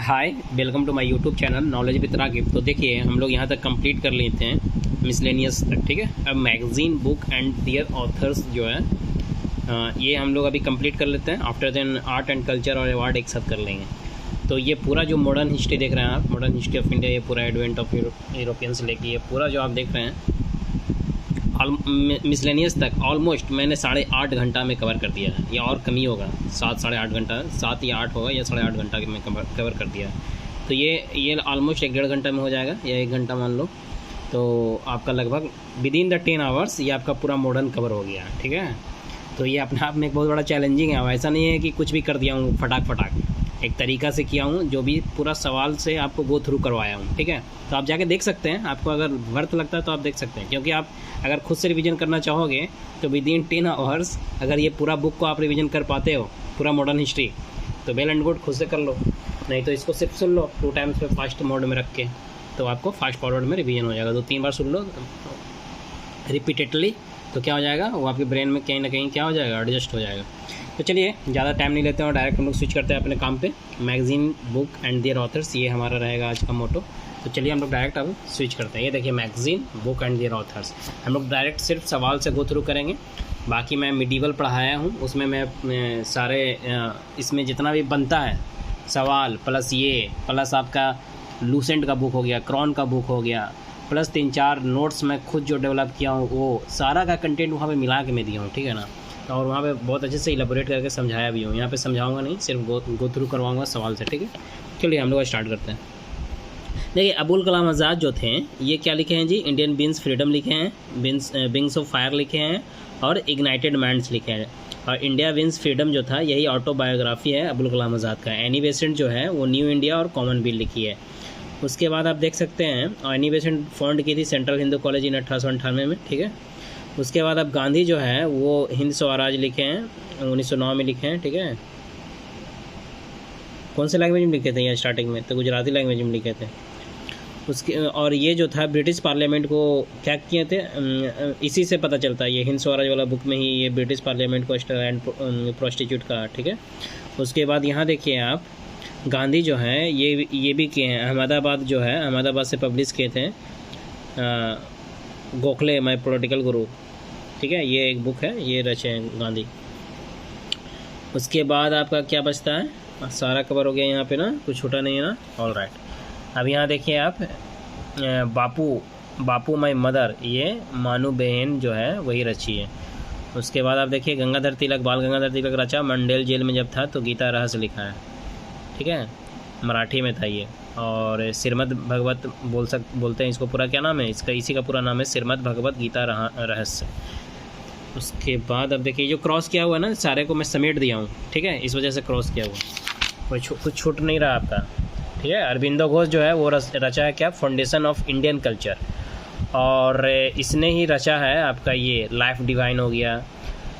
Hi, welcome to my YouTube channel knowledge with Ragib. तो देखिए हम लोग यहाँ तक कंप्लीट कर लेते हैं मिसलेनियस तक, ठीक है। अब magazine book and their authors जो है ये हम लोग अभी कंप्लीट कर लेते हैं। After then art and culture और अवार्ड एक साथ कर लेंगे। तो ये पूरा जो मॉडर्न हिस्ट्री देख रहे हैं आप, मॉडर्न हिस्ट्री ऑफ इंडिया, ये पूरा एडवेंट ऑफ यूरोपियन से लेके ये पूरा जो आप देख रहे हैं मिसलेनियस तक ऑलमोस्ट मैंने 8.5 घंटा में कवर कर दिया है, या और कम ही होगा, 7-8.5 घंटा, 7 या 8 होगा, या 8.5 घंटा में कवर कर दिया है। तो ये ऑलमोस्ट 1-1.5 घंटा में हो जाएगा, या 1 घंटा मान लो। तो आपका लगभग विद इन द 10 आवर्स ये आपका पूरा मॉडर्न कवर हो गया, ठीक है। तो ये अपने आप में एक बहुत बड़ा चैलेंजिंग है। ऐसा नहीं है कि कुछ भी कर दिया हूँ फटाक एक तरीका से किया हूँ, जो भी पूरा सवाल से आपको गो थ्रू करवाया हूँ, ठीक है। तो आप जाके देख सकते हैं, आपको अगर वर्थ लगता है तो आप देख सकते हैं, क्योंकि आप अगर खुद से रिवीजन करना चाहोगे तो विद इन 10 आवर्स अगर ये पूरा बुक को आप रिवीजन कर पाते हो, पूरा मॉडर्न हिस्ट्री, तो वेल एंड गुड, खुद से कर लो। नहीं तो इसको सिर्फ सुन लो 2 टाइम्स पे फास्ट मोड में रख के, तो आपको फास्ट फॉरवर्ड में रिवीजन हो जाएगा। 2-3 बार सुन लो रिपीटेडली, तो क्या हो जाएगा, वो आपके ब्रेन में कहीं ना कहीं क्या हो जाएगा, एडजस्ट हो जाएगा। तो चलिए ज़्यादा टाइम नहीं लेते हैं और डायरेक्ट हम लोग स्विच करते हैं अपने काम पे। Magazine book and their authors, ये हमारा रहेगा आज का मोटो। तो चलिए हम लोग डायरेक्ट अब स्विच करते हैं। ये देखिए magazine book and their authors, हम लोग डायरेक्ट सिर्फ सवाल से गो थ्रू करेंगे। बाकी मैं मिडीवल पढ़ाया हूँ, उसमें मैं सारे इसमें जितना भी बनता है सवाल प्लस आपका लूसेंट का बुक हो गया, क्रॉन का बुक हो गया, प्लस 3-4 नोट्स मैं खुद जो डेवलप किया हूँ, वो सारा का कंटेंट वहाँ पे मिला के मैं दिया हूँ, ठीक है ना। और वहाँ पे बहुत अच्छे से इलेबोरेट करके समझाया भी हूँ। यहाँ पे समझाऊंगा नहीं, सिर्फ गो थ्रू करवाऊँगा सवाल से, ठीक है। चलिए हम लोग स्टार्ट करते हैं। देखिए अबुल कलाम आज़ाद जो थे, ये क्या लिखे हैं जी, इंडियन बीन्स फ्रीडम लिखे हैं, विंग्स ऑफ फायर लिखे हैं, और इग्नाइटेड माइंड्स लिखे हैं। और इंडिया विंस फ्रीडम जो था, यही ऑटोबायोग्राफी है अबुल कलाम आज़ाद का। एनी बेसेंट जो है वो न्यू इंडिया और कॉमन बिल लिखी है। उसके बाद आप देख सकते हैं एनी बेसेंट फाउंड की थी सेंट्रल हिंदू कॉलेज इन 1898 में, ठीक है। उसके बाद अब गांधी जो है वो हिंद स्वराज लिखे हैं, 1909 में लिखे हैं, ठीक है। कौन से लैंग्वेज में लिखे थे ये स्टार्टिंग में, तो गुजराती लैंग्वेज में लिखे थे। उसके और ये जो था ब्रिटिश पार्लियामेंट को क्या किए थे, इसी से पता चलता है, ये हिंद स्वराज वाला बुक में ही ये ब्रिटिश पार्लियामेंट को एंड प्रोस्टिट्यूट का, ठीक है। उसके बाद यहाँ देखिए आप, गांधी जो हैं ये भी किए हैं, अहमदाबाद जो है, अहमदाबाद से पब्लिश किए थे गोखले माय पॉलिटिकल गुरु, ठीक है। ये एक बुक है, ये रचे हैं गांधी। उसके बाद आपका क्या बचता है, सारा कवर हो गया यहाँ पे ना, कुछ छूटा नहीं है ना, ऑल राइट। अब यहाँ देखिए आप, बापू माय मदर, ये मानू बहन जो है वही रची है। उसके बाद आप देखिए गंगाधर तिलक, बाल गंगाधर तिलक रचा, मंडेल जेल में जब था तो गीता रहस्य लिखा है, ठीक है, मराठी में था ये। और श्रीमद् भगवत बोलते हैं इसको, पूरा क्या नाम है इसका, इसी का पूरा नाम है श्रीमद् भगवत गीता रहस्य। उसके बाद अब देखिए जो क्रॉस किया हुआ है ना, सारे को मैं समेट दिया हूँ, ठीक है, इस वजह से क्रॉस किया हुआ, कुछ छूट नहीं रहा आपका, ठीक है। अरविंदो घोष जो है वो रचा है क्या, फाउंडेशन ऑफ इंडियन कल्चर, और इसने ही रचा है आपका ये लाइफ डिवाइन हो गया,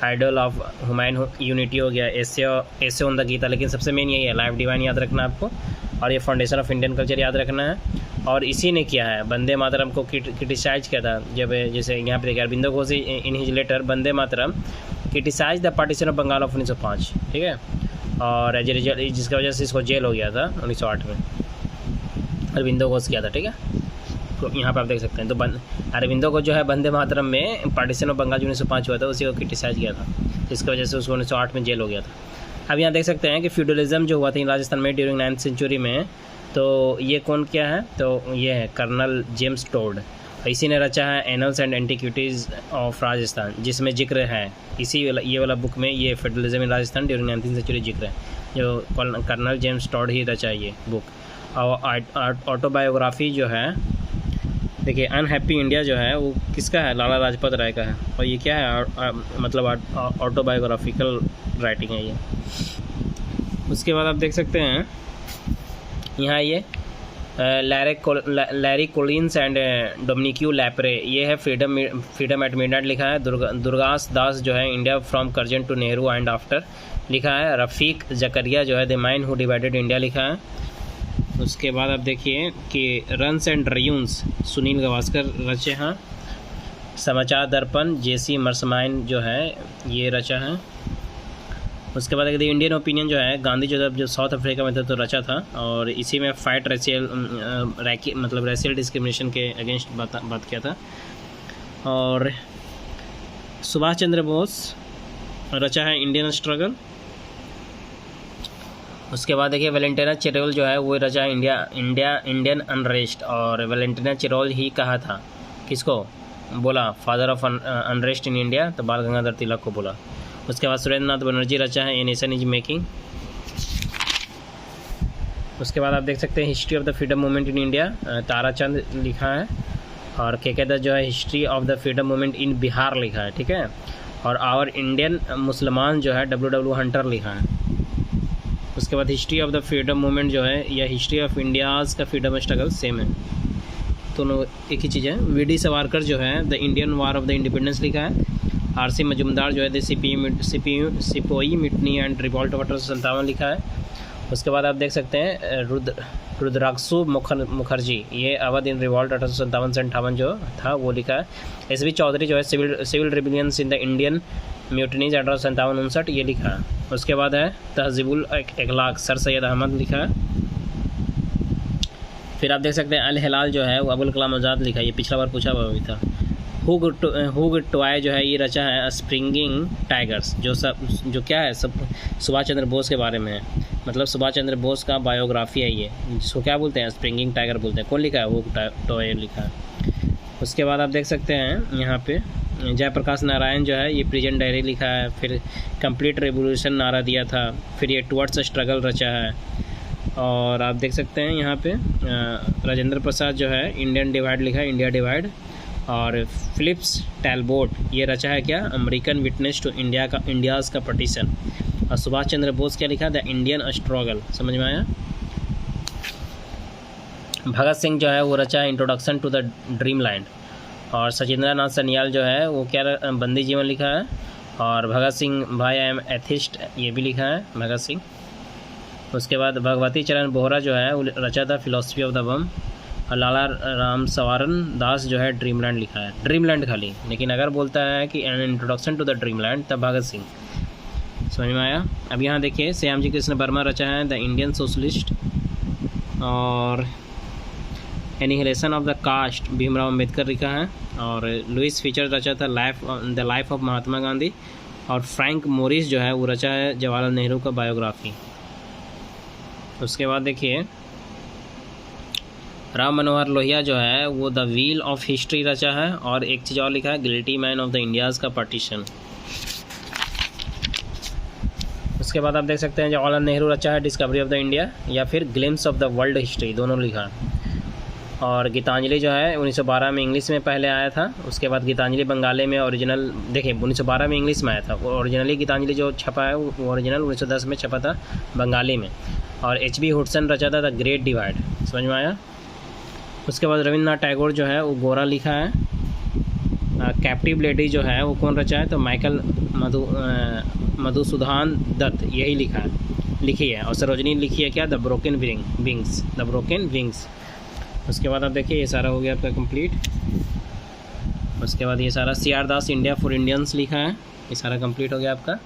आइडल ऑफ ह्यूमन यूनिटी हो गया, ऐसे ऑन द गीता, लेकिन सबसे मेन यही है, लाइफ डिवाइन याद रखना आपको, और ये फाउंडेशन ऑफ इंडियन कल्चर याद रखना है। और इसी ने किया है वंदे मातरम को क्रिटिसाइज किया था, जब जैसे यहाँ पे देखिए Aurobindo Ghosh in his letter Vande Mataram criticize the partition of Bengal of 1905, ठीक है। और जिसकी वजह से इसको जेल हो गया था 1908 में, अरविंदो घोष किया था, ठीक है। तो यहाँ पर आप देख सकते हैं, तो अरविंदो को जो है वंदे मातरम में पार्टीशन ऑफ बंगाल 1905 हुआ था, उसी को क्रिटिसाइज किया था, जिसकी वजह से उसको 1908 में जेल हो गया था। अब यहाँ देख सकते हैं कि फ्यूडलिज्म जो हुआ था राजस्थान में ड्यूरिंग 9th सेंचुरी में, तो ये कौन क्या है, तो ये है कर्नल जेम्स टोड, इसी ने रचा है annals and antiquities of Rajasthan, जिसमें जिक्र है ये वाला बुक में, ये federalism in Rajasthan during 19th century जिक्र है, जो कर्नल जेम्स टोड ही रचा है ये बुक। और ऑटोबायोग्राफी जो है, देखिए अनहैप्पी इंडिया जो है वो किसका है, लाला लाजपत राय का है, और ये क्या है, मतलब ऑटोबायोग्राफिकल राइटिंग है ये। उसके बाद आप देख सकते हैं यहाँ ये लैरी कोलिन्स एंड डोमिनिक्यू लैपरे, ये है फ्रीडम एट मिडनाइट लिखा है। दुर्गास दास जो है India from Curzon to Nehru and after लिखा है। रफ़ीक जकरिया जो है the men who divided India लिखा है। उसके बाद आप देखिए कि runs and ruins Sunil Gavaskar रचे हैं। समाचार दर्पण जेसी मर्समाइन जो है ये रचा है। उसके बाद द इंडियन ओपिनियन जो है, गांधी जो साउथ अफ्रीका में था तो रचा था, और इसी में फाइट रेशियल डिस्क्रिमिनेशन के अगेंस्ट बात किया था। और सुभाष चंद्र बोस रचा है इंडियन स्ट्रगल। उसके बाद देखिए वेलेंटिना चिरोल जो है वो रचा है इंडियन अनरेस्ट, और वेलेंटिना चिरोल ही कहा था, किसको बोला, father of unrest in India, तो बाल गंगाधर तिलक को बोला। उसके बाद सुरेंद्र नाथ बनर्जी रचा है ए नेशन इज मेकिंग। उसके बाद आप देख सकते हैं history of the freedom movement in India, Tarachand लिखा है। और के दत्त जो है history of the freedom movement in Bihar लिखा है, ठीक है। और आवर इंडियन मुसलमान जो है W हंटर लिखा है। उसके बाद history of the freedom movement जो है या हिस्ट्री ऑफ इंडियाज़ का फ्रीडम स्ट्रगल सेम है, दोनों एक ही चीज़ है। वी.डी. सावरकर जो है the Indian war of the independence लिखा है। R.C. मजुमदार जो है the sepoy mutiny and revolt of 1857 लिखा है। उसके बाद आप देख सकते हैं रुद्राक्षु मुखर्जी, ये अवध इन रिवॉल्ट 1857 से 58 जो था वो लिखा है। S.V. चौधरी जो है civil रिबिलियंस in the Indian mutinies 1857-59 ये लिखा है। उसके बाद है तहजीबुल अखलाक, सर सैयद अहमद लिखा है। फिर आप देख सकते हैं अल हिलाल जो है वो अबुल कलाम आज़ाद लिखा है, ये पिछला बार पूछा हुआ भी था। हुग टॉय जो है ये रचा है स्प्रिंगिंग टाइगर्स, जो क्या है सब सुभाष चंद्र बोस के बारे में है, मतलब सुभाष चंद्र बोस का बायोग्राफी है ये, जिसको क्या बोलते हैं, स्प्रिंगिंग टाइगर बोलते हैं। कौन लिखा है, हुग टॉय लिखा है। उसके बाद आप देख सकते हैं यहाँ पे जयप्रकाश नारायण जो है ये प्रेजेंट डायरी लिखा है। फिर कंप्लीट रेवोल्यूशन नारा दिया था। फिर ये टुवर्ड्स स्ट्रगल रचा है। और आप देख सकते हैं यहाँ पे राजेंद्र प्रसाद जो है इंडियन डिवाइड लिखा है, इंडिया डिवाइड। और फिलिप्स टैलबोट ये रचा है क्या, अमेरिकन विटनेस टू इंडियाज़ का पटिशन। और सुभाष चंद्र बोस क्या लिखा, द इंडियन स्ट्रगल। समझ में आया। भगत सिंह जो है वो रचा है introduction to the dreamland. और सचिंद्र नाथ सन्याल जो है वो क्या बंदी जीवन लिखा है। और भगत सिंह भाई आई एम एथिस्ट ये भी लिखा है भगत सिंह। उसके बाद भगवती चरण बोहरा जो है वो रचा था फिलॉसफी ऑफ द बम। और लाला राम सवारन दास जो है ड्रीमलैंड लिखा है, ड्रीमलैंड खाली, लेकिन अगर बोलता है कि an introduction to the dreamland तब भगत सिंह। समझ में आया। अब यहाँ देखिए श्यामजी कृष्ण वर्मा रचा है द इंडियन सोशलिस्ट। और annihilation of the caste Bhimrao Ambedkar लिखा है। और लुइस फीचर रचा था the life of Mahatma Gandhi. और फ्रैंक मोरिस जो है वो रचा है जवाहरलाल नेहरू का बायोग्राफी। उसके बाद देखिए राम मनोहर लोहिया जो है वो द व्हील ऑफ हिस्ट्री रचा है। और एक चीज़ और लिखा है guilty man of the India's का पार्टीशन। उसके बाद आप देख सकते हैं जवाहरलाल नेहरू रचा है डिस्कवरी ऑफ द इंडिया या फिर glimpse of the world history, दोनों लिखा है। और गीतांजलि जो है 1912 में इंग्लिश में पहले आया था। उसके बाद गीतांजलि बंगाली में ओरिजिनल, देखिए 1912 में इंग्लिश में आया था, वो ओरिजिनली गीतांजलि जो छपा है वो ओरिजिनल 1910 में छपा था बंगाली में। और H.B. हुडसन रचा था द ग्रेट डिवाइड। समझ में आया। उसके बाद रविन्द्रनाथ टैगोर जो है वो गोरा लिखा है। कैप्टिव लेडी जो है वो कौन रचा है, तो माइकल मधुसूदन दत्त यही लिखी है। और सरोजनी लिखी है क्या, द ब्रोकन विंग्स। उसके बाद आप देखिए ये सारा हो गया आपका कंप्लीट। उसके बाद ये सारा C.R. Das India for Indians लिखा है, ये सारा कंप्लीट हो गया आपका।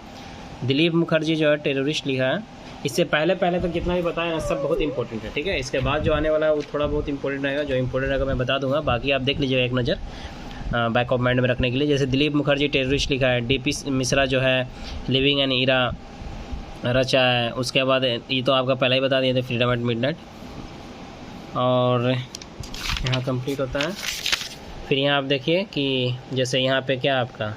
दिलीप मुखर्जी जो है टेररिस्ट लिखा है। इससे पहले तक जितना भी बताया ना सब बहुत इंपॉर्टेंट है, ठीक है। इसके बाद जो आने वाला है वो थोड़ा बहुत इंपॉर्टेंट रहेगा, जो इंपॉर्टेंट रहेगा मैं बता दूंगा, बाकी आप देख लीजिएगा एक नज़र बैक ऑफ माइंड में रखने के लिए। जैसे दिलीप मुखर्जी टेररिस्ट लिखा है। D.P. मिश्रा जो है लिविंग एन ईरा रचा है। उसके बाद ये तो आपका पहले ही बता दिए थे फ्रीडम एट मिडनाइट। और यहाँ कंप्लीट होता है। फिर यहाँ आप देखिए कि जैसे यहाँ पे क्या आपका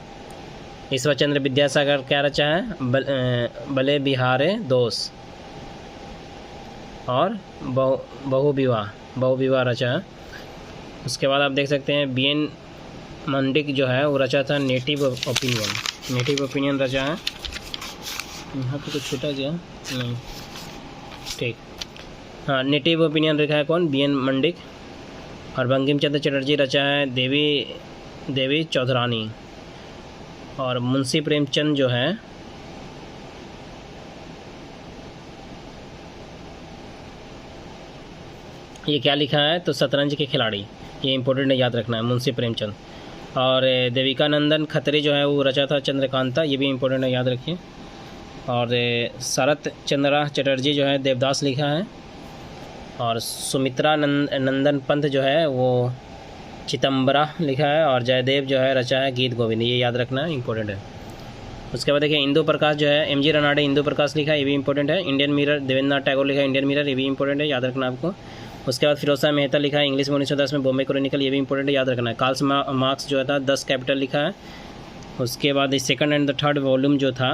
ईश्वर चंद्र विद्यासागर क्या रचा है, भले बिहारे दोस्त। और बहु विवाह रचा है। उसके बाद आप देख सकते हैं B.N. मंडिक जो है वो रचा था नेटिव ओपिनियन रचा है। यहाँ पे कुछ छूटा गया नहीं, ठीक, हाँ नेटिव ओपिनियन लिखा है कौन, B.N. मंडिक। और बंकिम चंद्र चटर्जी रचा है देवी चौधरानी। और मुंशी प्रेमचंद जो है ये क्या लिखा है, तो शतरंज के खिलाड़ी, ये इंपॉर्टेंट है, याद रखना है, मुंशी प्रेमचंद। और देविकानंदन खत्री जो है वो रचा था चंद्रकांता, ये भी इंपॉर्टेंट है, याद रखिए। और शरत चंद्रा चटर्जी जो है देवदास लिखा है, और सुमित्रा नंदन पंत जो है वो चितंबरा लिखा है, और जयदेव जो है रचा है गीत गोविंद। ये याद रखना इंपॉर्टेंट है। उसके बाद देखिए इंदु प्रकाश जो है एमजी रनाडे इंदु प्रकाश लिखा है, ये भी इंपॉर्टेंट है। इंडियन मिरर देवेंद्रनाथ टैगोर लिखा है इंडियन मिरर, ये भी इंपॉर्टेंट है, याद रखना आपको। उसके बाद फिरोज शाह मेहता लिखा है इंग्लिश में 1910 में बॉम्बे क्रॉनिकल, ये भी इंपॉर्टेंट है, याद रखना है। कार्ल मार्क्स जो था 10 कैपिटल लिखा है। उसके बाद second and the third volume जो था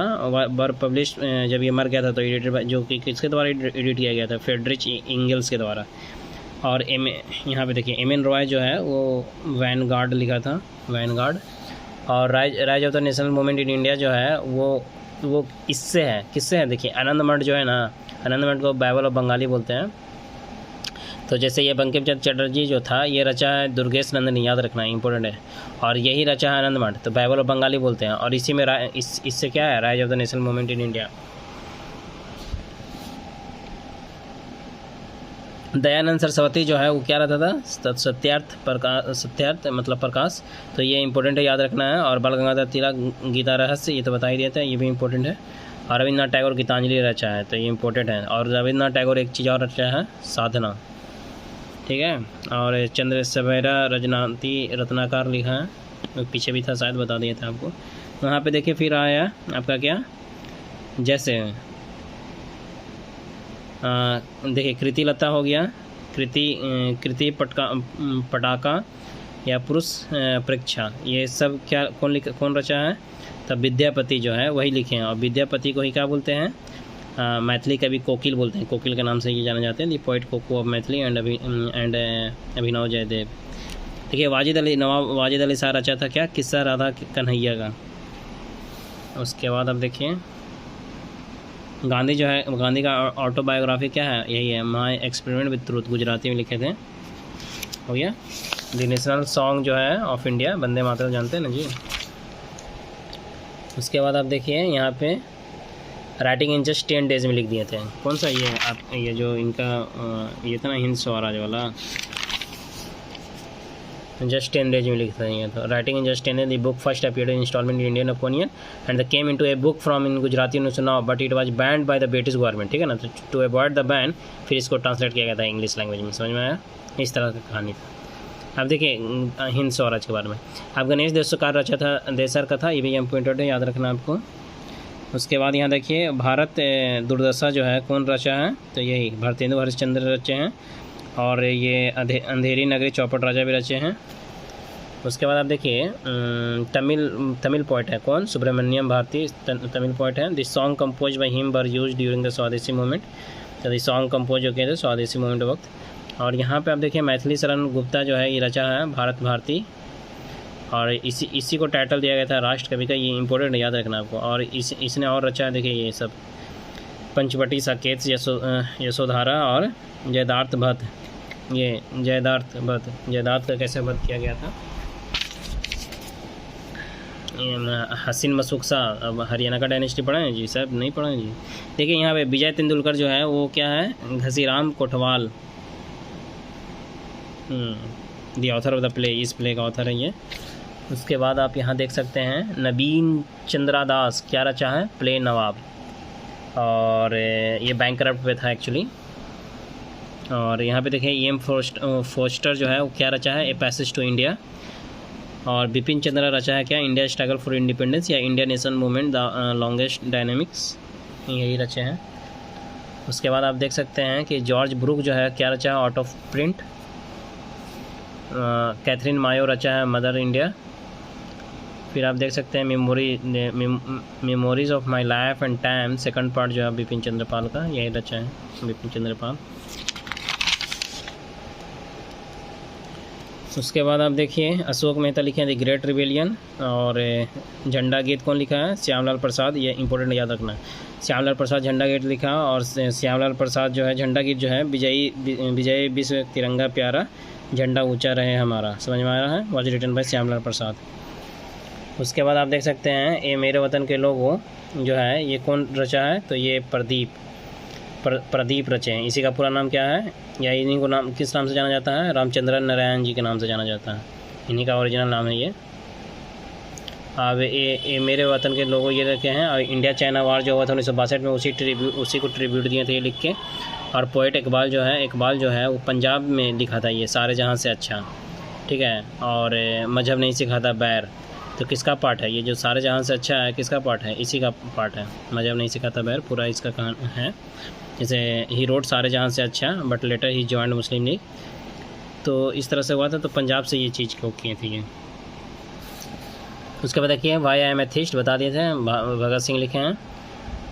वर पब्लिश, जब ये मर गया था तो एडिटेड जो कि किसके द्वारा एडिट किया गया था, फ्रेडरिच इंगल्स के द्वारा। और यहाँ पे देखिए एम एन रॉय जो है वो वैनगार्ड लिखा था, वैनगार्ड। और rise of the national movement in India जो है वो इससे है, किससे है देखिए, आनंद मठ जो है ना, आनंद मठ को बाइबल ऑफ बंगाली बोलते हैं। तो जैसे ये बंकिम चंद्र चटर्जी जो था ये रचा है दुर्गेश नंदनी, याद रखना इंपॉर्टेंट है, और यही रचा है आनंद मठ, तो बाइबल ऑफ बंगाली बोलते हैं। और इसी में इससे क्या है, rise of the national movement in India. Dayanand Saraswati जो है वो क्या रहता था, सत्यार्थ मतलब प्रकाश, तो ये इंपॉर्टेंट है, याद रखना है। और बाल गंगाधर तिलक गीता रहस्य, ये तो बता ही दिया था, ये भी इंपॉर्टेंट है। और रविन्द्रनाथ टैगोर गीतांजलि रचा है, तो ये इंपॉर्टेंट है। और रविन्द्रनाथ टैगोर एक चीज़ और रचा है, साधना, ठीक है। और चंद्र सवेरा रजनाती रत्नाकार लिखा है, पीछे भी था शायद, बता दिया था आपको। वहाँ पे देखिए फिर आया आपका क्या, जैसे देखिए कृति लता हो गया, कृति पटाका या पुरुष परीक्षा, ये सब क्या कौन रचा है, तब विद्यापति जो है वही लिखे हैं। और विद्यापति को ही क्या बोलते हैं, मैथिली कवि कोकिल बोलते हैं, कोकिल के नाम से ये जाने जाते हैं, the poet cuckoo of Maithili and Abhinav Jaydev. देखिए नवाब वाजिद अली शाह रचा था क्या, किस्सा राधा कन्हैया का। उसके बाद अब देखिए गांधी जो है, गांधी का ऑटोबायोग्राफी क्या है, यही है, my experiment with truth, Gujarati में लिखे थे, हो गया। द नेशनल सॉन्ग जो है ऑफ इंडिया, वंदे मातरम जानते हैं ना जी। उसके बाद आप देखिए यहाँ पे राइटिंग इन जस्ट 10 days में लिख दिए थे, कौन सा ये आप, ये जो इनका ये था ना हिंद स्वराज वाला, जस्ट 10 days में लिखता है ये, तो writing in just 10 days, the book first appeared in installment in Indian Opinion and the came into a book from in Gujarati news now but it was banned by the British government, ठीक है ना। तो to avoid the ban फिर इसको translate किया गया था English language में, समझ में आया, इस तरह की कहानी था। अब देखिए हिंद स्वराज के बारे में, अब गणेश देशकार रचा था देसर का था, ये भी इम्पोर्टेंट है, याद रखना आपको। उसके बाद यहाँ देखिए भारत दुर्दशा जो है कौन रचा है, तो यही भारतेंदु हरिश्चंद्र रचे हैं। और ये अंधेरी नगरी चौपट राजा भी रचे हैं। उसके बाद आप देखिए तमिल पोइट है कौन, सुब्रमण्यम भारती तमिल पोइट है। This song compose by him were used during the स्वदेशी मूवमेंट, तो दिस सॉन्ग कंपोज हो किए थे स्वदेशी मूवमेंट वक्त। और यहाँ पे आप देखिए मैथिली शरण गुप्ता जो है ये रचा है भारत भारती, और इसी को टाइटल दिया गया था राष्ट्र कवि का, ये इंपॉर्टेंट है, याद रखना आपको। और इसने और रचा है देखिए ये सब, पंचवटी साकेत यशोधारा और जयदार्थ भट्ट, ये जयदार्थ का कैसे वध किया गया था, हसीन मसूक सा। अब हरियाणा का डायनेस्टी पढ़ा है जी साहब, नहीं पढ़ा है जी। देखिए यहाँ पे विजय तेंदुलकर जो है वो क्या है, Ghasiram Kotwal, the author of the play, इस प्ले का ऑथर है ये। उसके बाद आप यहाँ देख सकते हैं नवीन चंद्रा दास क्या रचा है, प्ले नवाब, और ये बैंकरप्ट पे था एक्चुअली। और यहाँ पे देखिए ई एम फोस्टर जो है वो क्या रचा है, ए पैसेज टू इंडिया। और बिपिन चंद्रा रचा है क्या, इंडिया स्ट्रगल फॉर इंडिपेंडेंस या India national movement the longest dynamics, यही रचे हैं। उसके बाद आप देख सकते हैं कि जॉर्ज ब्रूक जो है क्या रचा है, आउट ऑफ प्रिंट। कैथरीन मायो रचा है मदर इंडिया। फिर आप देख सकते हैं memories of my life and time, second part जो है बिपिन चंद्रपाल का, यही रचा है बिपिन चंद्रपाल। उसके बाद आप देखिए अशोक मेहता लिखे हैं द ग्रेट रिबेलियन। और झंडा गीत कौन लिखा है, श्यामलाल प्रसाद, ये इंपॉर्टेंट याद रखना है, श्यामलाल प्रसाद झंडा गीत लिखा। और श्यामलाल प्रसाद जो है झंडा गीत जो है, विजयी विश्व तिरंगा प्यारा, झंडा ऊंचा रहे हमारा, समझ में आ रहा है, वॉज रिटन बाय श्यामलाल प्रसाद। उसके बाद आप देख सकते हैं ये मेरे वतन के लोगों जो है ये कौन रचा है, तो ये प्रदीप रचे हैं। इसी का पूरा नाम क्या है, या इन्हीं को नाम किस नाम से जाना जाता है, रामचंद्रन नारायण जी के नाम से जाना जाता है, इन्हीं का ओरिजिनल नाम है ये। अब ये मेरे वतन के लोगों ये रखे हैं। और इंडिया चाइना वार जो हुआ था 1962 में, उसी को ट्रिब्यूट दिए थे ये लिख के। और पोएट इकबाल जो है वो पंजाब में लिखा था ये, सारे जहाँ से अच्छा, ठीक है। और मजहब नहीं सिखाता बैर, तो किसका पार्ट है ये जो सारे जहाँ से अच्छा है, किसका पार्ट है? इसी का पार्ट है, मजहब नहीं सिखाता बैर, पूरा इसका कहान है। जैसे ही रोड सारे जहाँ से अच्छा, but later he joined Muslim league, तो इस तरह से हुआ था। तो पंजाब से ये चीज़ को किए थे ये। उसके बाद देखिए वाई आई एम एथिस्ट बता दिए थे, भगत सिंह लिखे हैं।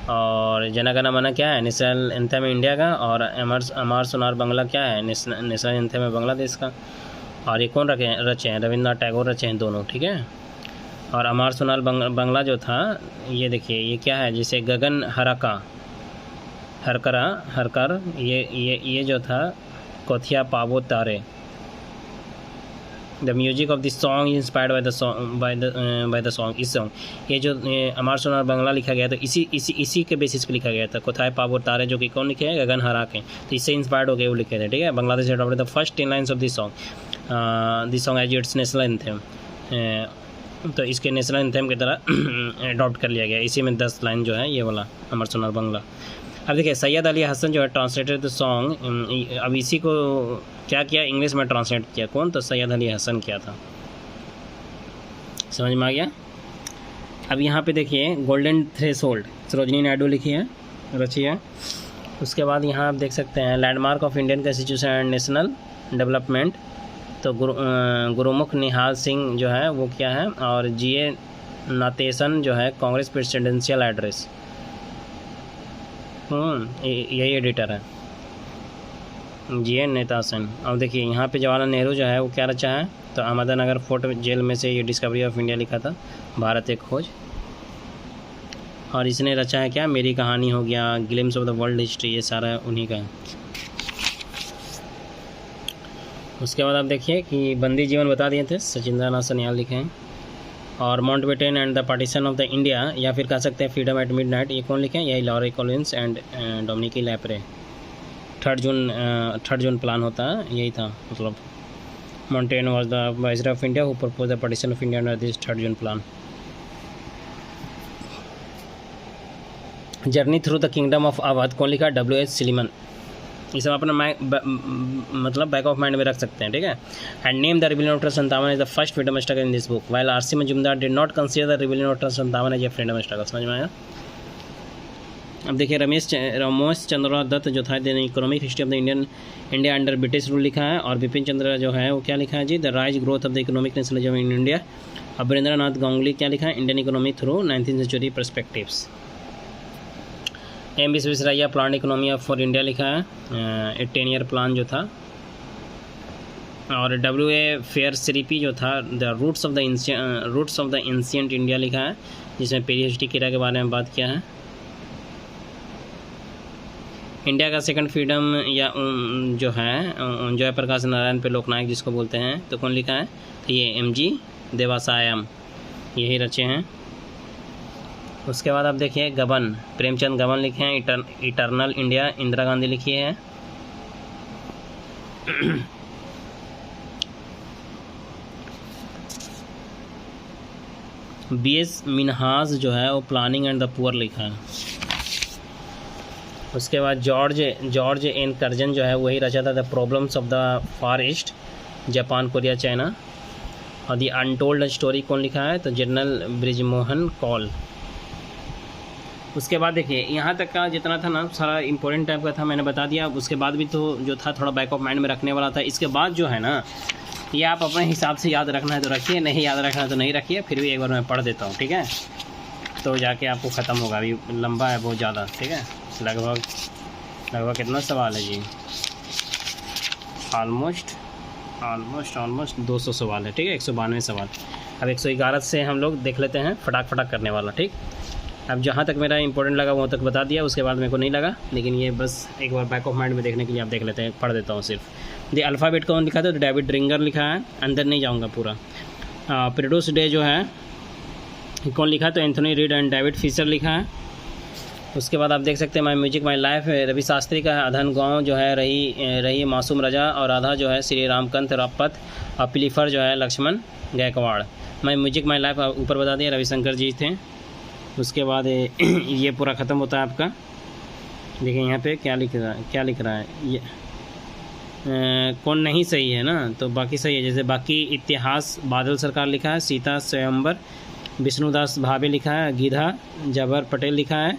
और जना गण मन क्या है? नेशनल एंथम इंडिया का। और अमर सोनार बांग्ला क्या है? नेशनल एंथम है बांग्लादेश का। और ये कौन रचे हैं? रविंद्रनाथ टैगोर रचे हैं दोनों, ठीक है। और अमर सोनार बांग्ला जो था, ये देखिए ये क्या है? जैसे गगन हरकर, ये जो था कोथिया पावो तारे। The music of this song inspired by the song. इस सॉन्ग ये जो अमर सोनार बांग्ला लिखा गया था, इसी के बेसिस पे लिखा गया था। कोथाय पावो तारे जो कि कौन लिखे हैं? गगन हरा के। तो इससे इंस्पायर्ड हो गए वो लिखे थे, ठीक है। Bangladesh adopted the first 10 lines of this song as its national anthem. तो इसके नेशनल एंथम की तरह अडॉप्ट कर लिया गया। इसी में 10 लाइन जो है ये वाला अमर सोनार बांग्ला। अब देखिए सैयद अली हसन जो है ट्रांसलेटेड द सॉन्ग। अब इसी को क्या किया? इंग्लिश में ट्रांसलेट किया। कौन? तो सैयद अली हसन किया था। समझ में आ गया? अब यहाँ पे देखिए गोल्डन थ्रेशोल्ड सरोजिनी नायडू लिखी है, रची है। उसके बाद यहाँ आप देख सकते हैं landmark of Indian constitution and national development. तो गुरुमुख निहाल सिंह जो है वो क्या है? और GA नातेसन जो है कांग्रेस प्रेसिडेंशियल एड्रेस, यही एडिटर है, GA नातेसन। अब देखिए यहाँ पे जवाहरलाल नेहरू जो है वो क्या रचा है? तो अहमदनगर फोर्ट जेल में से ये डिस्कवरी ऑफ इंडिया लिखा था, भारत एक खोज। और इसने रचा है क्या? मेरी कहानी हो गया, glimpse of the world history, ये सारा उन्हीं का है। उसके बाद आप देखिए कि बंदी जीवन बता दिए थे, सचिंद्रनाथ सन्याल लिखे हैं। और Mountbatten and the partition of the India, या फिर कह सकते हैं फ्रीडम एट मिडनाइट, ये कौन लिखे हैं? यही लॉरे कॉलिंस एंड डोमिनिकी लैपरे। 3 जून प्लान होता है, यही था मतलब। Mountain was the viceroy of India who propose the partition of India under this 3 June plan. Journey through the kingdom of Awadh कौन लिखा? WH सिलीमन। ये सब अपना मतलब बैक ऑफ माइंड में रख सकते हैं, ठीक है। And name the rebellion of 57 is the first freedom struggle in this book, while RC Majumdar did not consider the rebellion of 57 as a freedom struggle. समझ में आया? अब देखिए रमेश चंद्र दत्त जो था the economic history of the India under British rule लिखा है। और बिपिन चंद्र जो है वो क्या लिखा है जी? The rise growth of the economic nationalism in India. अब वीरेंद्रनाथ गांगुली क्या लिखा है? Indian economy through 19th century perspectives. M Visvesvaraya plan economy for India लिखा है, 10 ईयर प्लान जो था। और WA फेयर सिरिपी जो था the roots of the ancient India लिखा है, जिसमें PhD किरा के बारे में बात किया है। इंडिया का सेकंड फ्रीडम या जो है जयप्रकाश नारायण पे लोकनायक जिसको बोलते हैं, तो कौन लिखा है? तो ये MG देवासायम, यही रचे हैं। उसके बाद आप देखिए गबन, प्रेमचंद गबन लिखे हैं। इटर्नल इंडिया इंदिरा गांधी लिखी है। BS मिनहास जो है वो प्लानिंग एंड द पुअर लिखा है। उसके बाद जॉर्ज एन कर्जन जो है वही रचा था the problems of the far east, Japan Korea China. और द अनटोल्ड स्टोरी कौन लिखा है? तो जनरल ब्रिजमोहन कॉल। उसके बाद देखिए यहाँ तक का जितना था ना सारा इंपॉर्टेंट टाइप का था, मैंने बता दिया। उसके बाद भी तो जो था थोड़ा बैक ऑफ माइंड में रखने वाला था। इसके बाद जो है ना ये आप अपने हिसाब से याद रखना है तो रखिए, नहीं याद रखना है तो नहीं रखिए। फिर भी एक बार मैं पढ़ देता हूँ, ठीक है, तो जाके आपको ख़त्म होगा। अभी लंबा है बहुत ज़्यादा, ठीक है। लगभग कितना सवाल है जी? ऑलमोस्ट 200 सवाल है, ठीक है, 192 सवाल। अब 111 से हम लोग देख लेते हैं फटाक करने वाला, ठीक। अब जहाँ तक मेरा इंपॉर्टेंट लगा वहाँ तक बता दिया, उसके बाद मेरे को नहीं लगा, लेकिन ये बस एक बार बैक ऑफ माइंड में देखने के लिए आप देख लेते हैं। पढ़ देता हूँ सिर्फ। द अल्फ़ाबेट कौन लिखा था? तो डेविड रिंगर लिखा है, अंदर नहीं जाऊँगा पूरा। प्रोड्यूस डे जो है कौन लिखा? तो Anthony Reid and David Fisher लिखा है। उसके बाद आप देख सकते हैं my music my life Ravi Shastri का है। अधन गाँव जो है रही मासूम रजा, और आधा जो है श्री रामकांत रापत, और प्लीफर जो है लक्ष्मण गायकवाड़। माई म्यूजिक माई लाइफ ऊपर बता दिया, रविशंकर जी थे। उसके बाद ये पूरा ख़त्म होता है आपका। देखिए यहाँ पे क्या लिख रहा है ये कौन नहीं सही है ना, तो बाकी सही है। जैसे बाकी इतिहास बादल सरकार लिखा है, सीता स्वयंवर विष्णुदास भावे लिखा है, गीधा जबर पटेल लिखा है,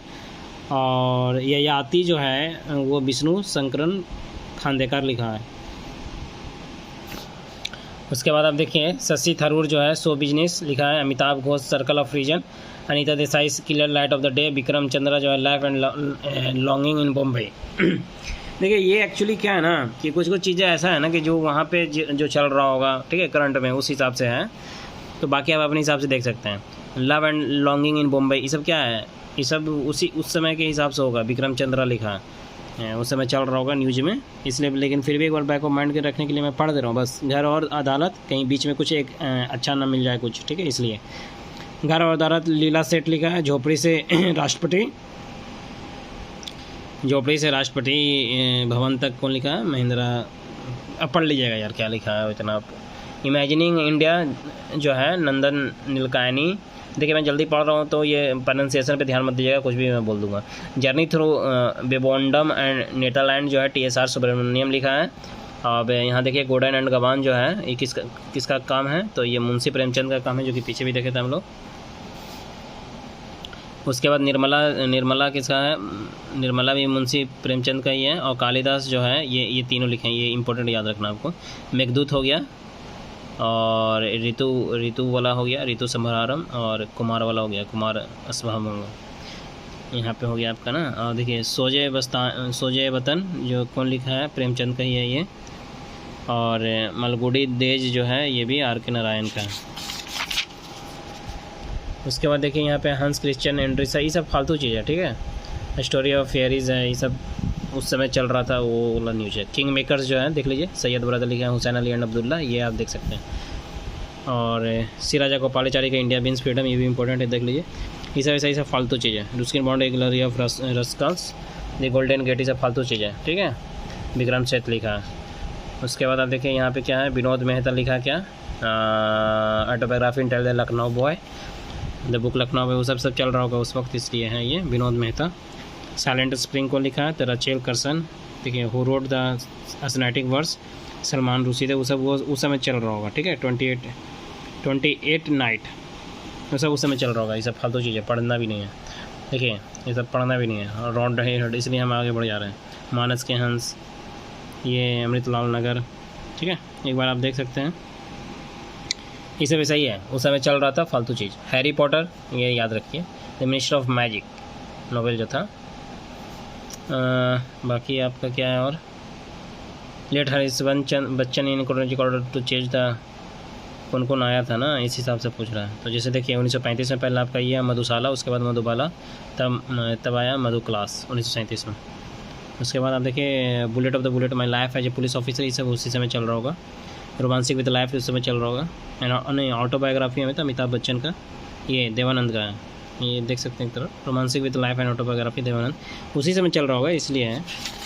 और ययाति जो है वो विष्णु शंकरन खांडेकर लिखा है। उसके बाद आप देखिए शशि थरूर जो है शो बिजनेस लिखा है, Amitav Ghosh circle of reason, Anita Desai clear light of the day, Vikram Chandra जो है life and longing in Bombay. देखिए ये एक्चुअली क्या है ना कि कुछ चीज़ें ऐसा है ना कि जो वहाँ पे जो चल रहा होगा, ठीक है, करंट में, उस हिसाब से है। तो बाकी आप अपने हिसाब से देख सकते हैं। Love and longing in Bombay ये सब क्या है, ये सब उस समय के हिसाब से होगा। विक्रम चंद्रा लिखा है, उस समय चल रहा होगा न्यूज में, इसलिए। लेकिन फिर भी एक बार बैक ऑफ माइंड के रखने के लिए मैं पढ़ दे रहा हूँ बस। घर और अदालत, कहीं बीच में कुछ एक अच्छा ना मिल जाए कुछ, ठीक है, इसलिए। घर और अदालत लीला सेठ लिखा है, झोपड़ी से राष्ट्रपति भवन तक कौन लिखा है, महिंद्रा। अब पढ़ लीजिएगा यार क्या लिखा है इतना। इमेजिनिंग इंडिया जो है नंदन नीलकायनी। देखिए मैं जल्दी पढ़ रहा हूँ तो ये प्रोनाउंसिएशन पे ध्यान मत दीजिएगा, कुछ भी मैं बोल दूंगा। जर्नी थ्रू बेबोंडम एंड नेदरलैंड जो है TSR सुब्रमण्यम लिखा है। अब यहाँ देखिए गोडन एंड गवान जो है ये किसका काम है, तो ये मुंशी प्रेमचंद का काम है, जो कि पीछे भी देखे थे हम लोग। उसके बाद निर्मला किसका है, निर्मला भी मुंशी प्रेमचंद का ही है। और कालिदास जो है ये तीनों लिखे हैं, ये इंपॉर्टेंट याद रखना आपको। मेघदूत हो गया, और ऋतु वाला हो गया ऋतु समारंभ, और कुमार वाला हो गया कुमार अस्वहम यहाँ पे हो गया आपका ना। और देखिए सोजे वतन जो कौन लिखा है, प्रेमचंद का ही है ये। और मलगुडी देज जो है ये भी RK नारायण का है। उसके बाद देखिए यहाँ पे हंस क्रिश्चियन एंड्रिस है, ये सब फालतू चीज़ है, ठीक है। स्टोरी ऑफ फेयरीज है, ये सब उस समय चल रहा था, वो वाला न्यूज़ है। किंग मेकर्स जो है देख लीजिए, सैयद ब्रदर लिखा है, हुसैन अली एंड अब्दुल्ला, ये आप देख सकते हैं। और सिराजा गोपालाचारी का इंडिया बीन्स फ्रीडम, ये भी इंपॉर्टेंट है, देख लीजिए। ये सब ऐसा फालतू चीज़ है। रुस्किन बॉन्ड एक glory of rascals, the golden gate, ये सब फालतू चीज़ है, ठीक है। विक्रम सेठ लिखा है। उसके बाद आप देखिए यहाँ पे क्या है, विनोद मेहता लिखा क्या, autobiography Intel the Lucknow boy, the book Lucknow में, वो सब चल रहा होगा उस वक्त, इसलिए है ये विनोद मेहता। साइलेंट स्प्रिंग को लिखा है तो रचेल करसन, देखिए who wrote the satanic verses, Salman Rushdie थे, वो सब वो उस समय चल रहा होगा, ठीक है। 28 नाइट, वो सब उस समय चल रहा होगा। ये सब फालतू चीज़ें, पढ़ना भी नहीं है, देखिए ये सब पढ़ना भी नहीं है। और रॉड रहे, इसलिए हम आगे बढ़ जा रहे हैं। मानस के हंस, ये अमृतलाल नगर, ठीक है, एक बार आप देख सकते हैं। ये सब ऐसा ही है, उस समय चल रहा था फालतू चीज़। हैरी पॉटर, ये याद रखिए, the minister of magic novel जो था। बाकी आपका क्या है, और late Harish Bachchan in order to change the, कौन आया था ना, इस हिसाब से पूछ रहा है। तो जैसे देखिए 1935 में पहला आपका ये है मधुशाला, उसके बाद मधुबाला, तब आया मधु क्लास 1937 में। उसके बाद आप देखिए bullet of the bullet my life as a police officer, ये सब उसी समय चल रहा होगा। रोमांसिक विद लाइफ उस समय चल रहा होगा। नहीं, ऑटोबायोग्राफी में तो अमिताभ बच्चन का, ये देवानंद का है, ये देख सकते हैं एक तरफ। Romancing with life and autobiography Dev Anand, उसी समय चल रहा होगा, इसलिए है,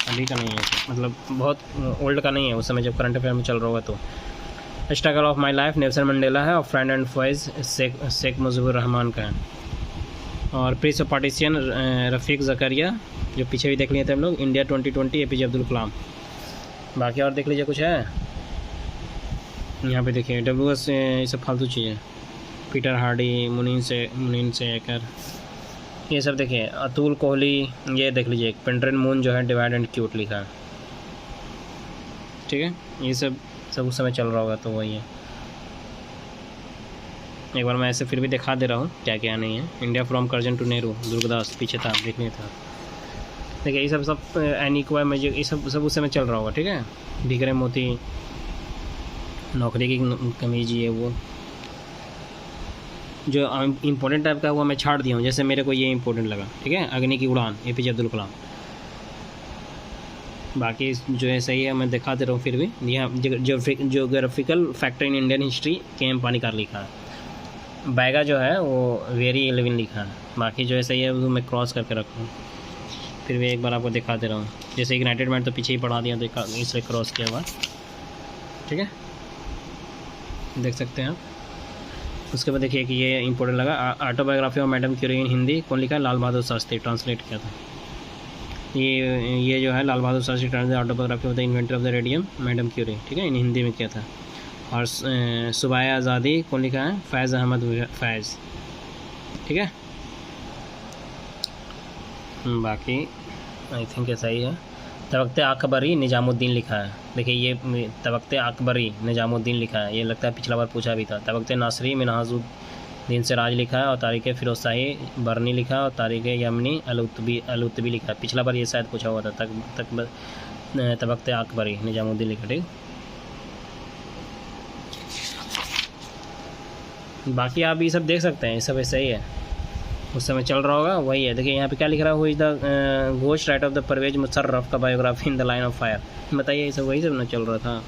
अभी का नहीं है, मतलब बहुत ओल्ड का नहीं है, उस समय जब करंट अफेयर में चल रहा होगा। तो struggle of my life Nelson Mandela है, और फ्रेंड एंड फॉइज शेख मुजीबुर रहमान का है। और प्रिंस ऑफ पार्टीशन रफ़ीक ज़करिया, जो पीछे भी देख लिए थे हम लोग। India 2020 APJ Abdul Kalam. बाकी और देख लीजिए कुछ है यहाँ पे, देखिए WS, ये सब फालतू चीज़ें। पीटर हार्डी, मुनीन से एकर, ये सब देखिए। अतुल कोहली, ये देख लीजिए। पेंड्रेन मून जो है डिवाइड एंड क्यूट लिखा है, ठीक है। ये सब उस समय चल रहा होगा, तो वही है। एक बार मैं ऐसे फिर भी दिखा दे रहा हूँ क्या क्या नहीं है। India from Curzon to Nehru, Durgadas पीछे था, देखने था, देखिए। ये सब एनिक्वा मैजिक, ये सब उस समय चल रहा होगा, ठीक है। भीखरे मोती, नौकरी की कमीज, ये वो जो इम्पोर्टेंट टाइप का हुआ मैं छाड़ दिया हूँ, जैसे मेरे को ये इम्पोर्टेंट लगा, ठीक है। अग्नि की उड़ान, APJ अब्दुल कलाम। बाकी जो है सही है, मैं दिखा दे रहा हूँ फिर भी। यहाँ geographical factor in Indian history, KM Panikkar लिखा है। बैगा जो है वो वेरी 11 लिखा है। बाकी जो है सही है वो मैं क्रॉस करके रखूँ। फिर भी एक बार आपको दिखा दे रहा हूँ। जैसे यूनाइटेड मैट तो पीछे ही पढ़ा दिया, देखा इससे क्रॉस किया हुआ, ठीक है, देख सकते हैं आप। उसके बाद देखिए कि ये इंपॉर्टेंट लगा, ऑटोबायोग्राफी ऑफ मैडम क्यूरी इन हिंदी, कौन लिखा है? लाल बहादुर शास्त्री, ट्रांसलेट किया था। ये जो है Lal Bahadur Shastri translate autobiography of the inventor of the radium madam Curie, ठीक है, इन हिंदी में किया था। और सुबाह आज़ादी कौन लिखा है? फैज़ अहमद फैज़, ठीक है। बाकी आई थिंक ऐसा ही है। तबक़्ते अकबरी निज़ामुद्दीन लिखा है, देखिए ये तबक़्ते अकबरी निज़ामुद्दीन लिखा है, ये लगता है पिछला बार पूछा भी था। तबक़्ते नासरी मिनहाजुद्दीन सिराज लिखा है, और तारीख़ फ़िरोज़ शाही बरनी लिखा है, और तारीख़ यमनी अलउतबी लिखा है। पिछला बार ये शायद पूछा हुआ था। तबक़्ते अकबरी निज़ामुद्दीन लिखा, ठीक। बाकी आप ये सब देख सकते हैं, ये सब ऐसा ही है, उस समय चल रहा होगा वही है। देखिए यहाँ पे क्या लिख रहा है? Who is the ghost writer of the Pervez Musharraf का biography in the line of fire. बताइए, ये सब वही सब ना चल रहा था।